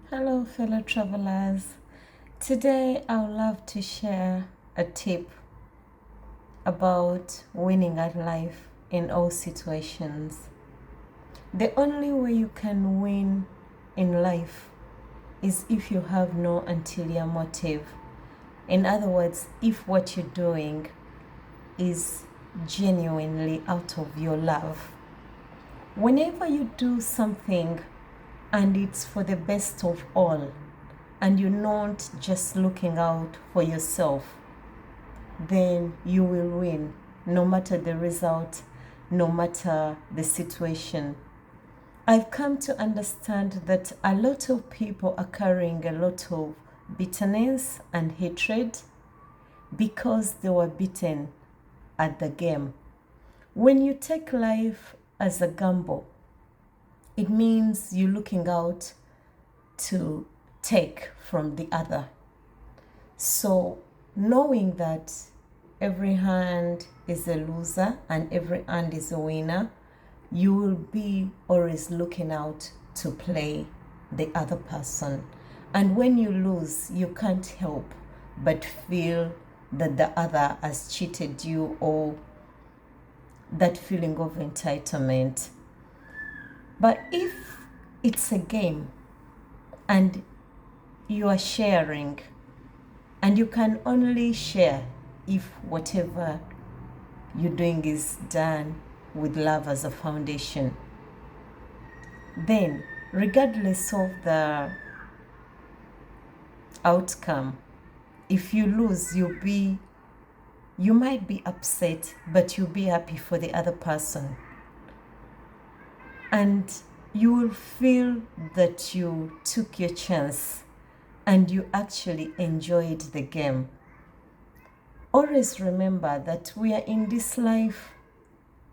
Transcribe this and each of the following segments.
Hello, fellow travelers. Today, I would love to share a tip about winning at life in all situations. The only way you can win in life is if you have no ulterior motive. In other words, if what you're doing is genuinely out of your love. Whenever you do something and it's for the best of all, and you're not just looking out for yourself, then you will win no matter the result, no matter the situation. I've come to understand that a lot of people are carrying a lot of bitterness and hatred because they were beaten at the game. When you take life as a gamble, it means you're looking out to take from the other. So, knowing that every hand is a loser and every hand is a winner, you will be always looking out to play the other person. And when you lose, you can't help but feel that the other has cheated you, or that feeling of entitlement. But if it's a game and you are sharing, and you can only share if whatever you're doing is done with love as a foundation, then regardless of the outcome, if you lose, you might be upset, but you'll be happy for the other person. And you will feel that you took your chance and you actually enjoyed the game. Always remember that we are in this life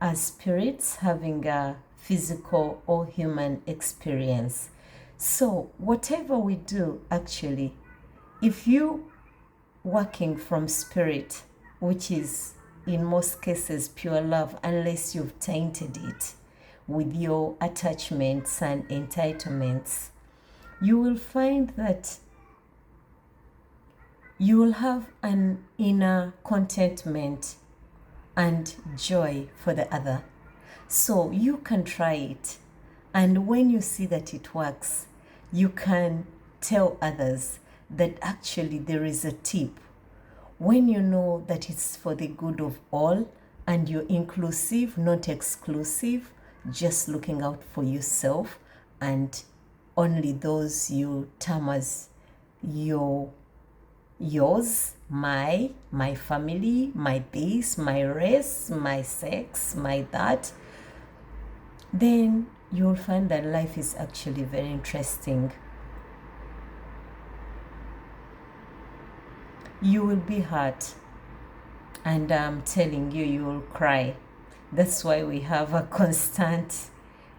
as spirits having a physical or human experience. So, whatever we do, actually, if you working from spirit, which is in most cases pure love, unless you've tainted it with your attachments and entitlements, you will find that you will have an inner contentment and joy for the other. So you can try it. And when you see that it works, you can tell others that actually there is a tip. When you know that it's for the good of all and you're inclusive, not exclusive, just looking out for yourself and only those you term as yours, my family, my this, my race, my sex, my that, then you'll find that life is actually very interesting. You will be hurt, and I'm telling you, you will cry. That's why we have a constant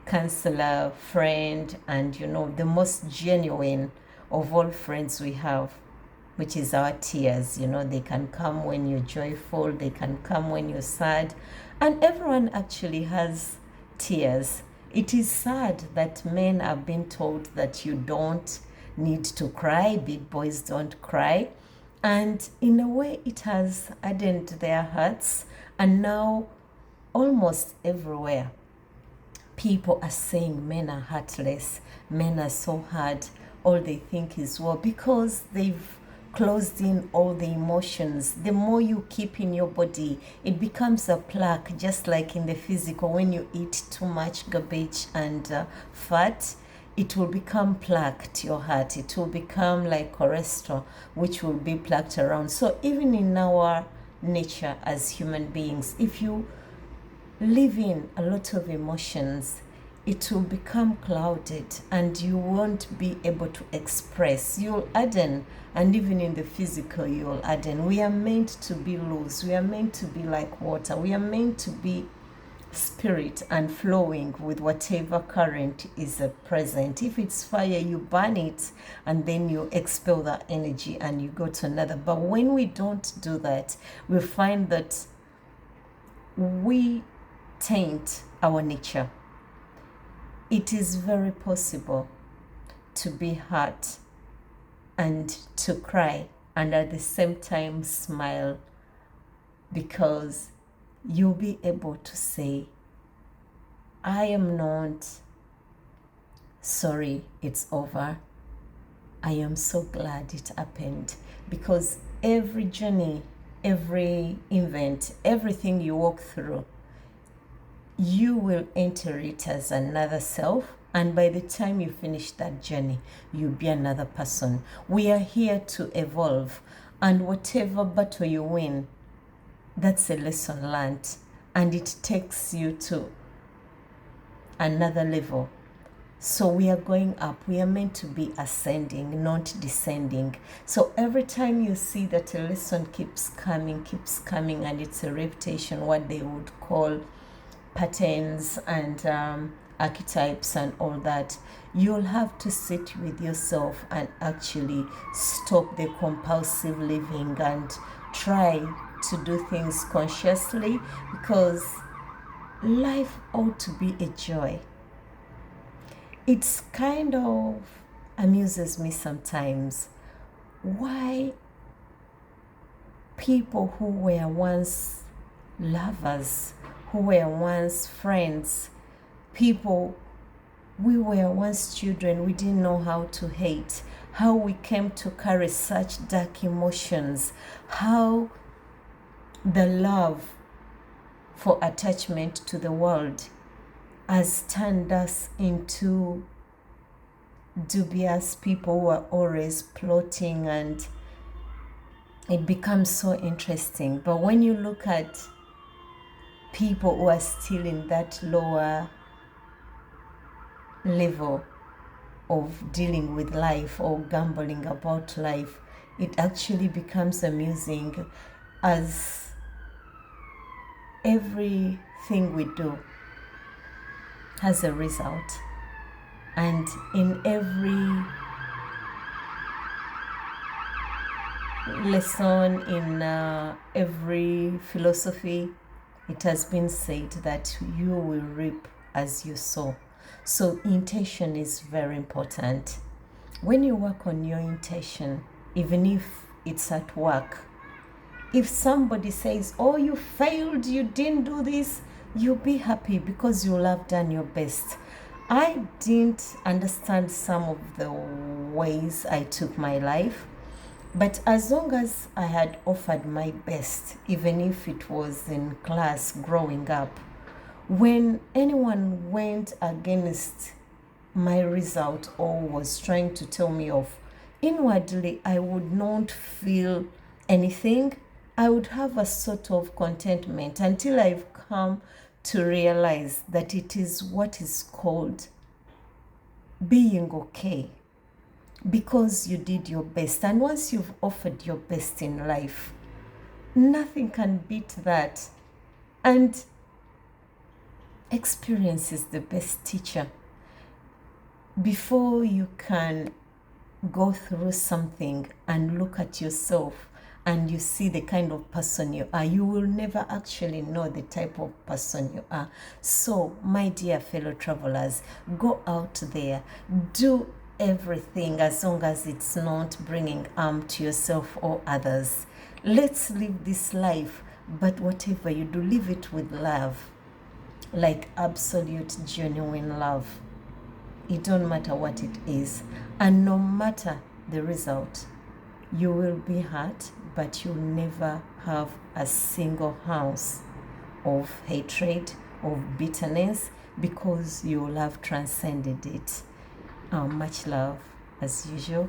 counselor, friend, and the most genuine of all friends we have, which is our tears. They can come when you're joyful, they can come when you're sad, and everyone actually has tears. It is sad that men have been told that you don't need to cry, big boys don't cry. And in a way, it has hardened their hearts. And now, almost everywhere, people are saying men are heartless, men are so hard, all they think is war, because they've closed in all the emotions. The more you keep in your body, it becomes a plaque, just like in the physical. When you eat too much garbage and fat, it will become plaqued your heart. It will become like cholesterol, which will be plaqued around. So even in our nature as human beings, if you live in a lot of emotions, it will become clouded and you won't be able to express. You'll harden, and even in the physical, you'll harden. We are meant to be loose. We are meant to be like water. We are meant to be spirit and flowing with whatever current is present. If it's fire, you burn it and then you expel that energy and you go to another. But when we don't do that, we find that we taint our nature. It is very possible to be hurt and to cry and at the same time smile, because you'll be able to say, I am not sorry it's over. I am so glad it happened, because every journey, every event, everything you walk through, you will enter it as another self, and by the time you finish that journey, you'll be another person. We are here to evolve, and whatever battle you win, that's a lesson learned, and it takes you to another level. So we are going up. We are meant to be ascending, not descending. So every time you see that a lesson keeps coming, and it's a repetition, what they would call patterns and archetypes and all that, you'll have to sit with yourself and actually stop the compulsive living and try to do things consciously, because life ought to be a joy. It's kind of amuses me sometimes why people who were once lovers, who were once friends, people, we were once children, we didn't know how to hate, how we came to carry such dark emotions, how the love for attachment to the world has turned us into dubious people who are always plotting, and it becomes so interesting. But when you look at people who are still in that lower level of dealing with life or gambling about life, it actually becomes amusing, as everything we do has a result, and in every lesson, in every philosophy, it has been said that you will reap as you sow. So intention is very important. When you work on your intention, even if it's at work, if somebody says, oh, you failed, you didn't do this, you'll be happy because you'll have done your best. I didn't understand some of the ways I took my life, but as long as I had offered my best, even if it was in class growing up, when anyone went against my result or was trying to tell me off, inwardly I would not feel anything. I would have a sort of contentment until I've come to realize that it is what is called being okay, because you did your best. And once you've offered your best in life, nothing can beat that. And experience is the best teacher. Before you can go through something and look at yourself and you see the kind of person you are, you will never actually know the type of person you are. So, my dear fellow travelers, go out there, do everything as long as it's not bringing harm to yourself or others. Let's live this life, but whatever you do, live it with love, like absolute genuine love. It don't matter what it is, and no matter the result, you will be hurt, but you'll never have a single ounce of hatred, of bitterness, because you'll have transcended it. Much love as usual.